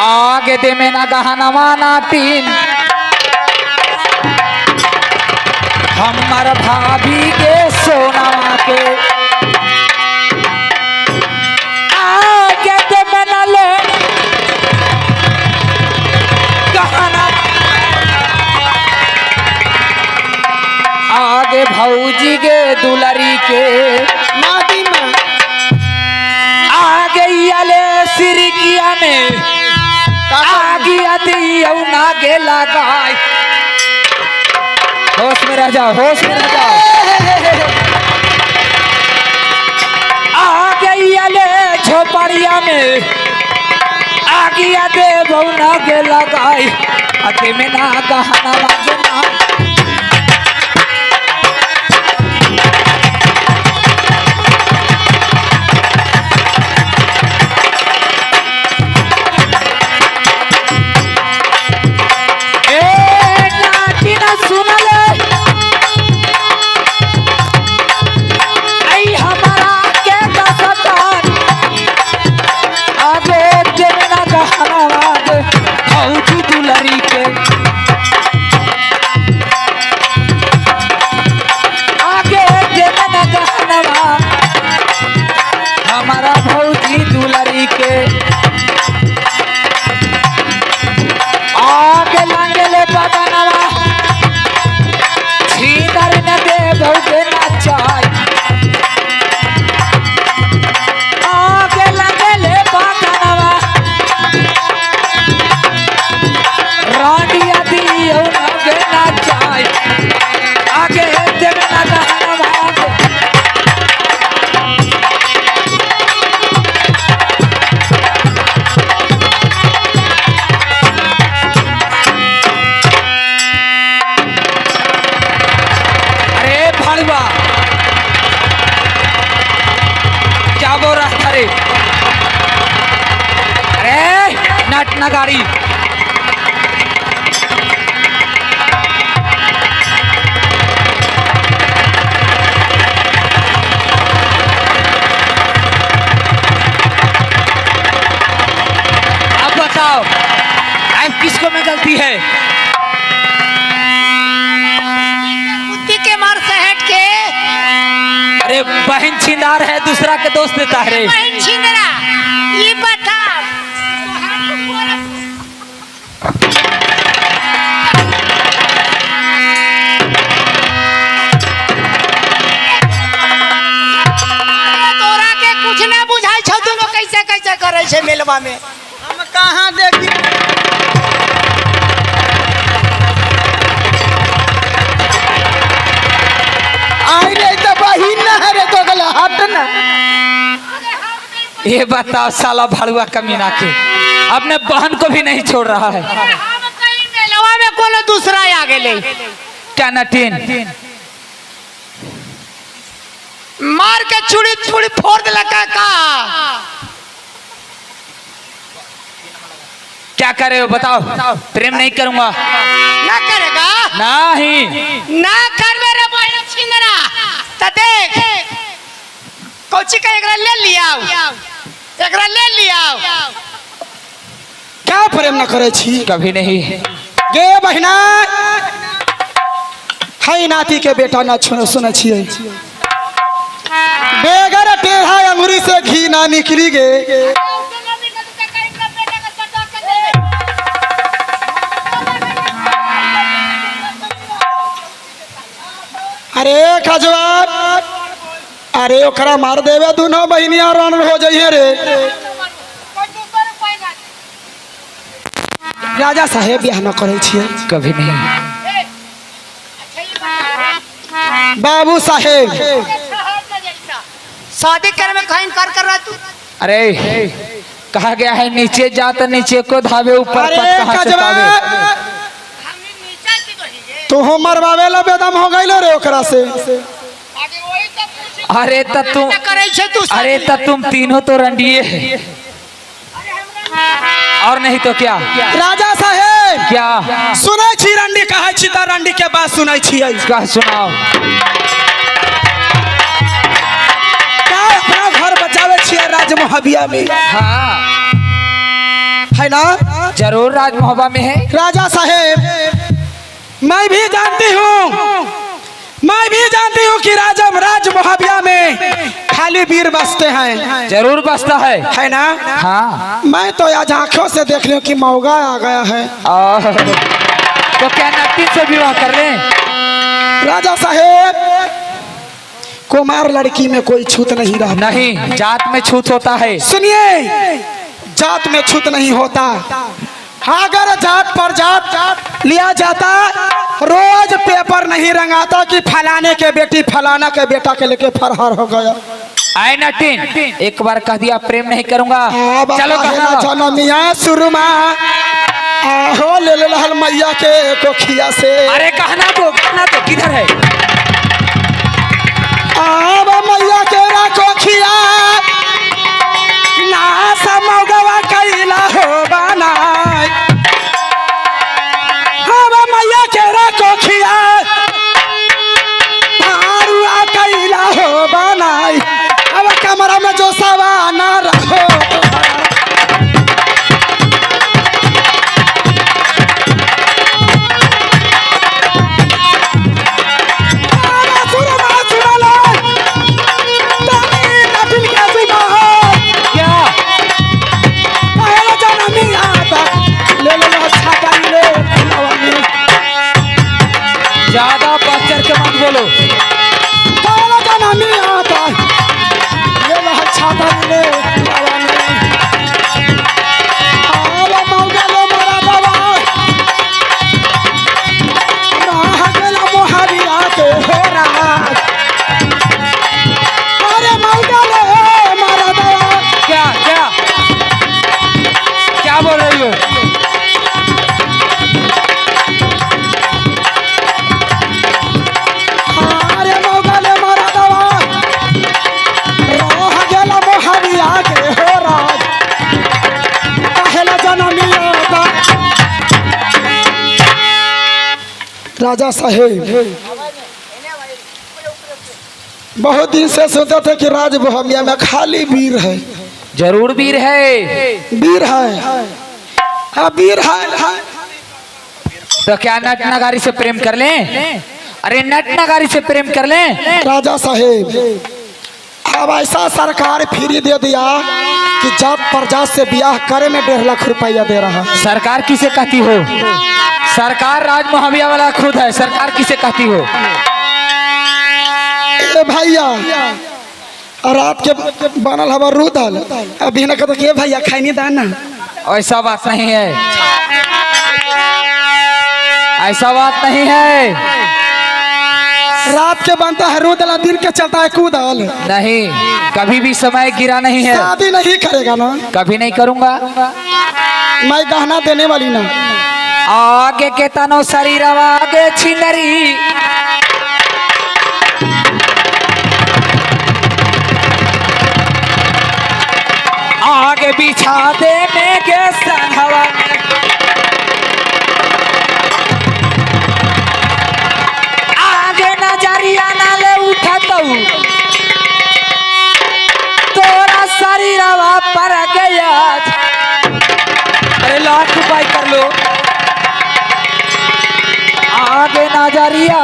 आगे दे में ना गहना माना तीन हमार भाभी के सोना के आगे दे में ना ले गहना आगे भौजी के दुलरी के आगे याले सिरकिया में आगे आती ना गे लगाई होश में रह जाओ होश में रह जाओ आगे याले झोपड़िया में आगे आते ना गे लगाई आते में ना गहना बाजना गाड़ी अब बताओ अब किसको में गलती है बुद्धि के मार सहेट के अरे बहन छिंदार है दूसरा के दोस्त देता है रे बहन छिंदरा ये बता कैसे मेलवा में हम कहाँ देखी आई नहीं तो बहिन न है रे तो गला हट ना ये बताओ साला भाड़ुआ कमीना के अपने बहन को भी नहीं छोड़ रहा है मेलवा में कोनो दूसरा आ गेले क्या नटीन मार के चूड़ी चूड़ी फोड़ देला का क्या करे हो बताओ प्रेम नहीं करूंगा ना करेगा नहीं ना कर मेरे बहन छिंदरा त देख कोची का एकरा ले लिया क्या प्रेम न करे छी कभी नहीं गे बहिना हाय नाती के बेटा ना सुने छिए बेगर टेढ़ा अंगुरी से घी ना निकली गे अरे खजवार अरे ओकरा मार देवे दोनों बहनिया रण हो जाइए रे राजा साहेब बियाह न करे छिए कभी नहीं बाबू साहेब शादी करे में कहीं कर रहा तू अरे कहा गया है नीचे जा तो नीचे को धावे ऊपर अरे पत कहाँ से पावे तू हो मरवावे ला बेदम हो गइल रे ओकरा से अरे तुम तीनों तो रंडिये है और नहीं तो क्या राजा साहेब क्या सुनै छी रंडी कहे छी त रंडी के बात सुनै छी क्या सुनाओ क्या अपना घर बचावे छी राज मोहबिया में हाँ है ना जरूर राजमहबा में है। राजा साहेब मैं भी जानती हूँ कि राज मोहबिया में खाली वीर बसते हैं। जरूर बसता है ना? हाँ। मैं तो आज आंखों से देख लियो कि मौगा आ गया है। तो क्या नट्टी से विवाह कर लें? राजा साहेब कुमार लड़की में कोई छूत नहीं रहा। नहीं, जात में छूत होता है। सुनिए, जात में छूत नहीं होता। अगर जात पर जात लिया जाता, रोज पेपर नहीं रंगाता कि फलाने के बेटी फलाना के बेटा के लेके फरहार हो गया। आए नटीन, एक बार कह दिया प्रेम नहीं करूंगा। चलो जनमिया सुरमा आहो ले लहल मैया के कोखिया से। अरे कहना तो किधर है? आब मैया के कोखिया ना समगवा कैला हो बनाई। आब मैया के कोखिया भारुआ कैला हो बनाई। अब कमरा में जो सवाना रहो। ज्यादा बच्चर के मत बोलो। क्या बोल रही हो? राजा साहेब बहुत दिन से सोचते थे कि राज मोहबिया में खाली वीर है। जरूर वीर है। वीर है, हाँ वीर है। तो क्या नट नगारी से प्रेम कर लें? अरे नट नगारी से प्रेम कर लें। राजा साहेब अब ऐसा सरकार फ्री दे दिया कि जात पर जात से ब्याह करे में 1.5 लाख रुपया दे रहा। सरकार किसे कहती हो? सरकार राज मोहबिया वाला खुद है। सरकार किसे कहती हो? भैया रात के बनल हवा रूदल अभी न कहते के भैया खैनी दाना। ऐसा बात नहीं है, ऐसा बात नहीं है। रात के बनता है रूदल, दिन के चलता है कूदल। नहीं, कभी भी समय गिरा नहीं है। शादी नहीं करेगा ना? कभी नहीं करूंगा। मैं गहना देने वाली ना। आगे के तनो शरीर आगे छिंदरी आगे बिछा दे में के संगवा में। आगे नजरिया ना ले उठतौ तोरा शरीरवा पर गया। अरे लाख उपाय कर लो। आगे नजरिया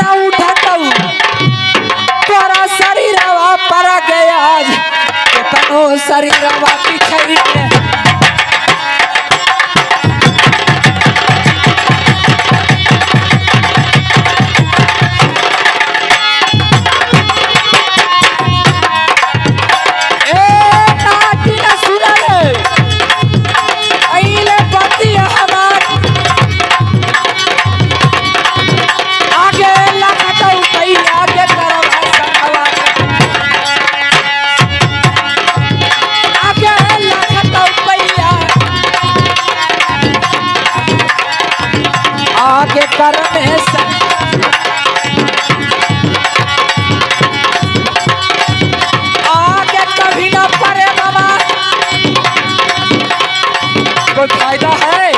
ना उठतौ तोरा शरीरवा पर गया। केतनो शरीरवा पिछड़ी के आगे करने से आगे कभी ना पड़े बाबा। कोई फायदा है?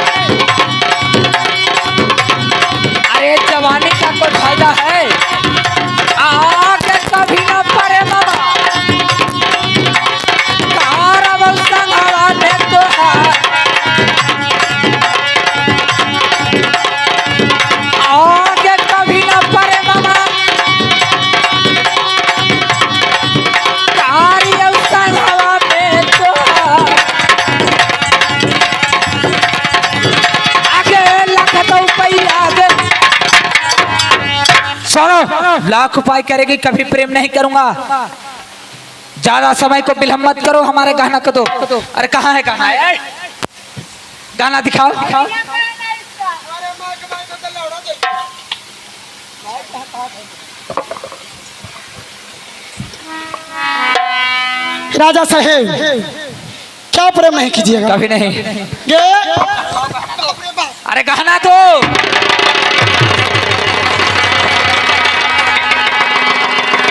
अरे जवानी का कोई फायदा है? आगे कभी ना पड़े बाबा। कार संगवा में तो है लाख उपाय करेगी कभी प्रेम नहीं करूंगा। ज्यादा समय को विलंब मत करो, हमारे गाना को दो। अरे कहाँ है गाना? गाना दिखाओ। राजा साहेब क्या प्रेम नहीं कीजिएगा? कभी नहीं। ये अरे गाना दो।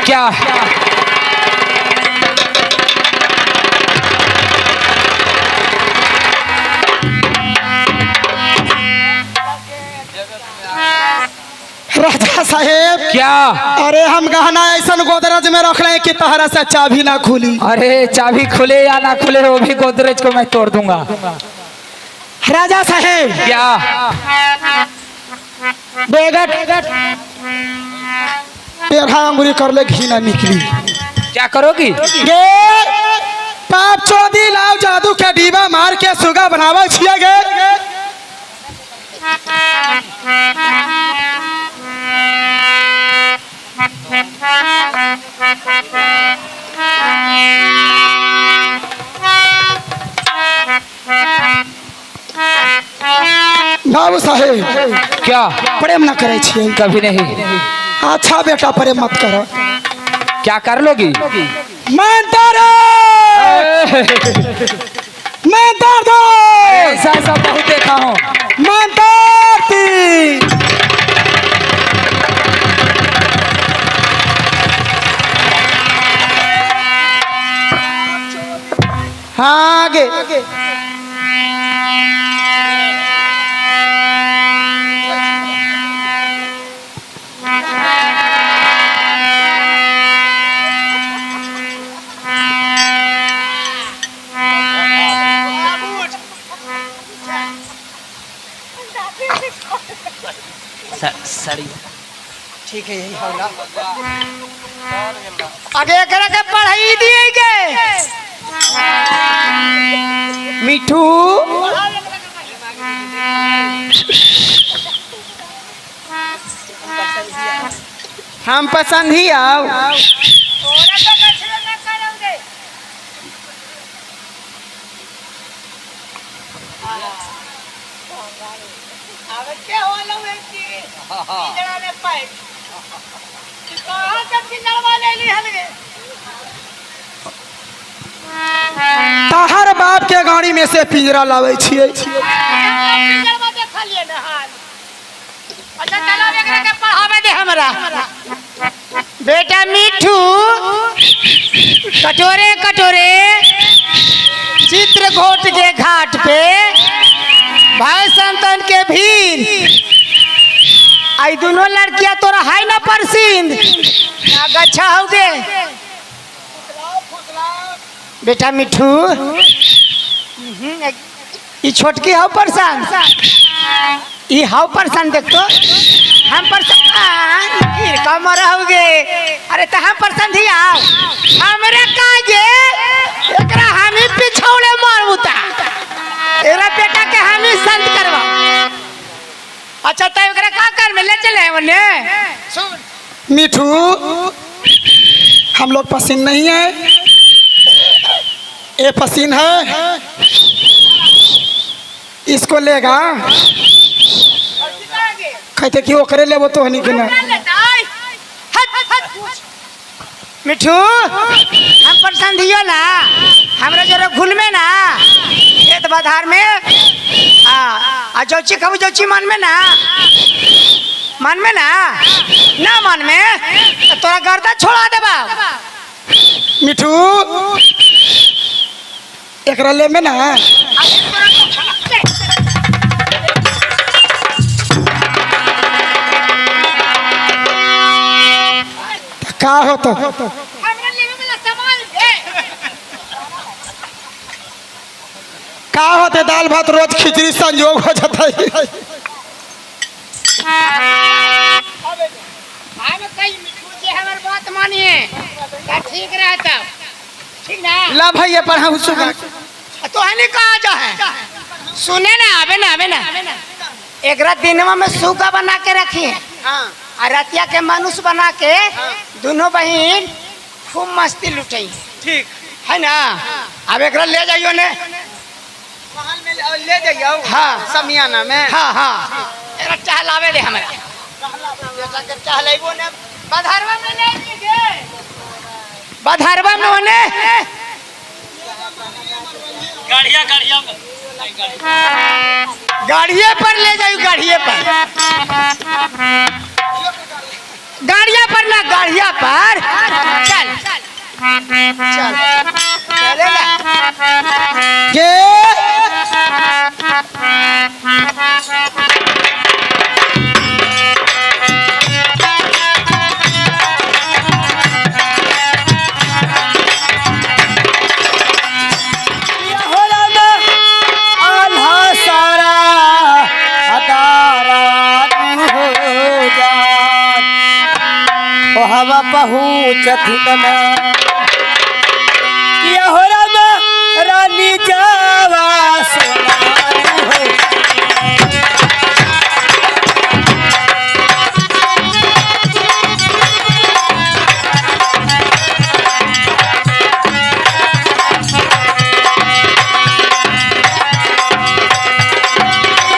क्या राजा साहेब क्या? अरे हम गहना ऐसा गोदरेज में रख रहे कि तहरा से चाबी ना खुली। अरे चाबी खुले या ना खुले वो भी गोदरेज को मैं तोड़ दूंगा। राजा साहेब क्या? बेगट टेढ़ा अंगुरी कर ले घी ना निकली। क्या करोगी? गे पाप चोदी लाओ जादू के डीबा मार के सुगा बनावा छिया गे। बाबू साहेब क्या? प्रेम ना करे छिए? कभी नहीं। अच्छा बेटा प्रेम मत करो। क्या कर लोगी? मैं डरो मैं डर दो ऐसा ऐसा बहुत देखा हूँ। मैं डरती। हाँ आगे सड़ी ठीक है यही होगा। आगे एकरा के पढ़ाई दिए गए मिठू हम पसंद ही आओ। तहर बाप के गाड़ी में से पिंजरा लावे छिए। बेटा मिठू कटोरे कटोरे चित्रकूट के घाट पे भाई संतन के भीड़ आई दोनों लड़कियां तोरा है ना परसिंद ना गच्छा हो गे। बेटा मिठू ई छोटकी हाउ परसान ई हाउ परसान देख तो हम परसान कमर हो गे। अरे तो हम परसान ही आओ हमरे काजे एकरा हम ही पिछौड़े मारबुता एरा बेटा के हम ही संत करवा। अच्छा तो एकरा का कर में ले चले वने सुन मिठू हम लोग पसंद नहीं है, ये पसीन है, इसको लेगा कहते कि वो करे ले वो तो हनी के ना। मिठू हम पसंद हियो ना हमरा जरा घुल में ना खेत बाधार में आ जोची खाऊ जोची मन में ना ना मन में तो तोरा गर्दा छोड़ा देबा। मिठू एकरा ले में ना का हो तो हमरा लेवे वाला सामान दे का होते दाल भात रोज खिचड़ी संजोग हो जाता है। हम कई मिठू जे हमर बात मानिए का ठीक रहता ठीक ना ला भैया पढ़ाऊ सुगा तो हनी कहा जा है सुने ना आवे ना एकरा दिनवा में सूगा बना के रखी है रतिया के मनुष्य बना के दोनों बहन खूब मस्ती लुटाई ठीक है ना। अब एक ले जाइयो ने। महल में ले जाइयो। हाँ समियाना में। हाँ हाँ एक टहलावे दे हमारा बेटा के टहलाइबो ने। बधारवा में ले लीजिए। बधारवा में होने गाड़िए पर ले जाइयो। गाड़िए पर गाड़िया पर ना गाड़िया पर चल चल चले ना के हवा पहुँचती तना ये हो रामा रानी जावा सोनारी हो।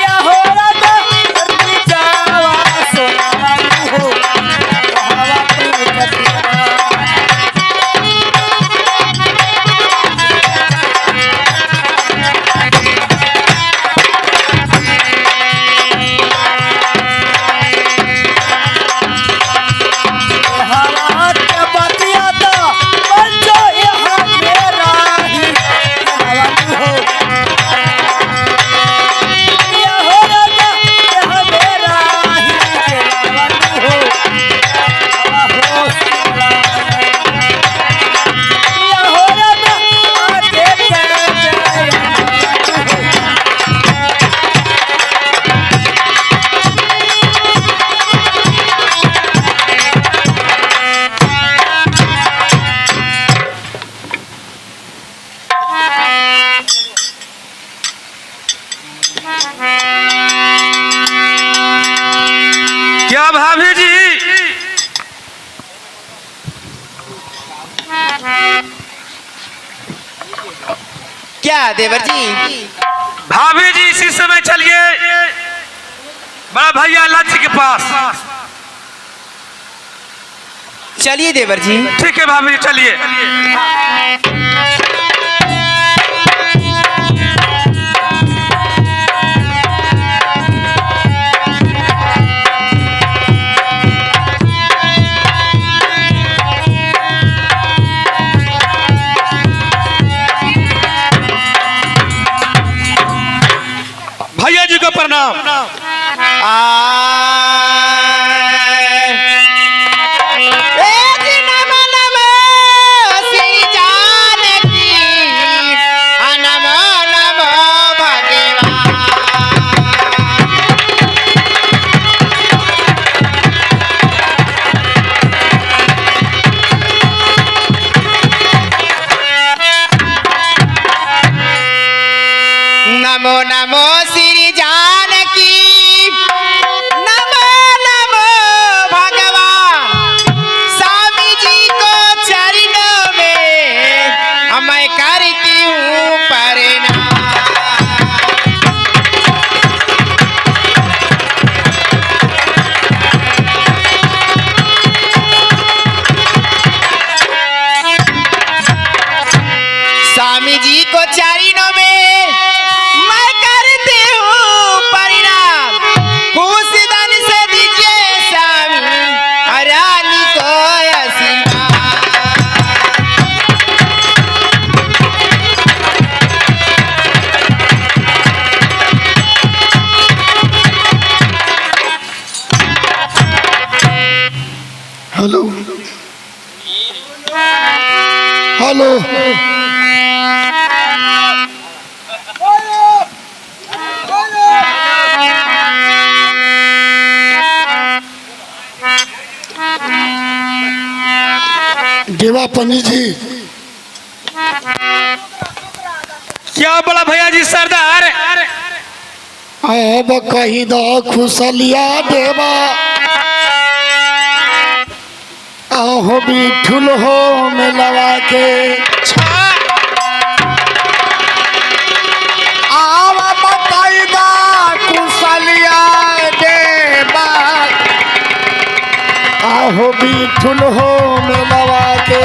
ये हो रामा रानी जावा सोनारी हो। हवा पहुँचती तना क्या भाभी जी? क्या देवर जी? भाभी जी इसी समय चलिए बड़ा भैया लक्ष्य के पास। चलिए देवर जी। ठीक है भाभी जी चलिए। भैया जी को प्रणाम। नमो नमो श्री जानकी नमो नमो भगवान स्वामी जी को चरणों में मैं करती हूँ प्रणाम। स्वामी जी को चरणों में मैं करती हूँ परिणाम। खुश धन से दीजिए स्वामी रानी को आशीर्वाद। हेलो हेलो देवा पंडित जी क्या बोला भैया जी सरदार? अब कहीं दो खुशलिया देवा आहो बिठुल हो मिलवा के आवा बताइदा कुशलिया देवा आहो बिठुल हो मिलवा के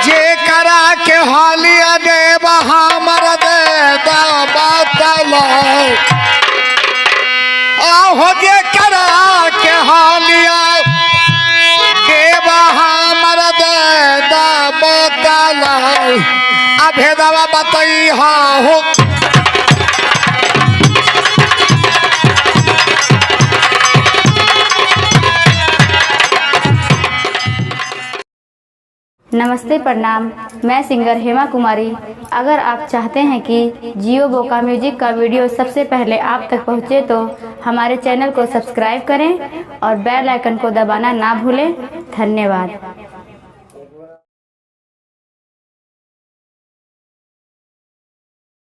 जे करा के हालिया देवा हमर दे बताला आहो जे करा के हालिया देवा हमर दे बताला अभेदवा बताई हो नमस्ते प्रणाम, मैं सिंगर हेमा कुमारी। अगर आप चाहते हैं कि जियो बोका म्यूजिक का वीडियो सबसे पहले आप तक पहुंचे तो हमारे चैनल को सब्सक्राइब करें और बेल आइकन को दबाना ना भूलें। धन्यवाद।